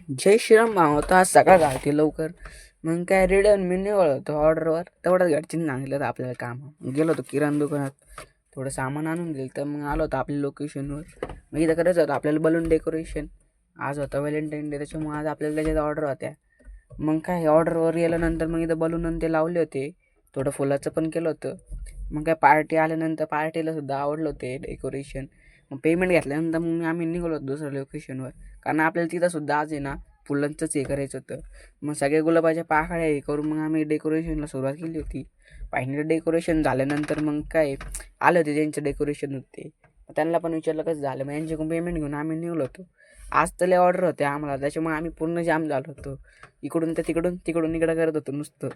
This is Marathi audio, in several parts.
जय श्रीराम भाव होता आज सकाळ घालते लवकर. मग काय रिटर्न मी निघालो होतो ऑर्डरवर. तेवढ्याच घरच्यांनी सांगितलं होतं आपल्याला काम. गेलो होतो किराणा दुकानात, थोडं सामान आणून दिलं. तर मग आलो होतो आपल्या लोकेशनवर. मग इथं करायचं होतं आपल्याला बलून डेकोरेशन. आज होतं व्हॅलेंटाईन डे, त्याच्यामुळे आज आपल्याला त्याच्यात ऑर्डर होत्या. मग काय ऑर्डरवर गेल्यानंतर मग इथं बलून आणि ते लावले होते. थोडं फुलाचं पण केलं होतं. मग काय पार्टी आल्यानंतर पार्टीला सुद्धा आवडलं होते डेकोरेशन. मग पेमेंट घेतल्यानंतर मग आम्ही निघालो होतो दुसऱ्या लोकेशनवर. कारण आपल्याला तिथं सुद्धा आज आहे ना फुलांचंच हे करायचं होतं. मग सगळ्या गुलाबाच्या पाकळ्या हे करून मग आम्ही डेकोरेशनला सुरुवात केली होती. फायनली डेकोरेशन झाल्यानंतर मग काय आले होते ज्यांचं डेकोरेशन होते, त्यांना पण विचारलं कसं झालं. मग यांच्याकडून पेमेंट घेऊन आम्ही निघालो होतो. आज तर लय ऑर्डर होते आम्हाला, त्याच्यामुळे आम्ही पूर्ण जाम झालो होतो. इकडून तर तिकडून तिकडून इकडं करत होतो नुसतं.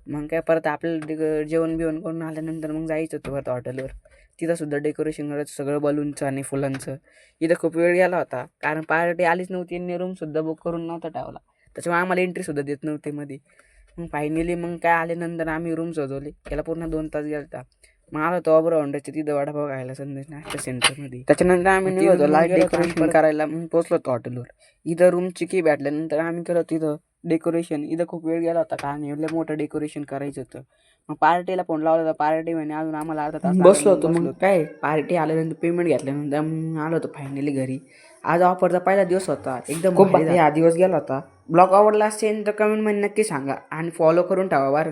मग काय परत आपल्याला जेवण बिवण करून आल्यानंतर मग जायचं होतं परत हॉटेलवर. तिथंसुद्धा डेकोरेशन करायचं सगळं बलूनचं आणि फुलांचं. इथं खूप वेळ गेला होता कारण पार्टी आलीच नव्हती आणि रूमसुद्धा बुक करून नव्हता ठेवला. त्याच्यामुळे आम्हाला एंट्रीसुद्धा देत नव्हते मध्ये. मग फायनली मग काय आल्यानंतर आम्ही रूम सजवली. त्याला पूर्ण 2 तास गेला. मग आलो होतो ऑबरावंड्याच्या तिथं वडापाव खायला संदेश नाश्ता सेंटरमध्ये. त्याच्यानंतर आम्ही निघलो होतो लाईट डेकोरेशन करायला. मग पोचलो होतो हॉटेलवर. इथं रूमची की भेटल्यानंतर आम्ही केलं तिथं डेकोरेशन. इथं खूप वेळ गेला होता कारण एवढं मोठं डेकोरेशन करायचं होतं. मग पार्टीला फोन लावला होता. पार्टी म्हणे अजून आम्हाला अर्धा तास बसलो होतो. मग काय पार्टी आल्यानंतर पेमेंट घेतल्यानंतर मग आलो होतो फायनली घरी. आज ऑफरचा पहिला दिवस होता, एकदम खूप भारी हा दिवस गेला होता. ब्लॉग आवडला असेल तर कमेंटमध्ये नक्की सांगा आणि फॉलो करून ठेवा बरं.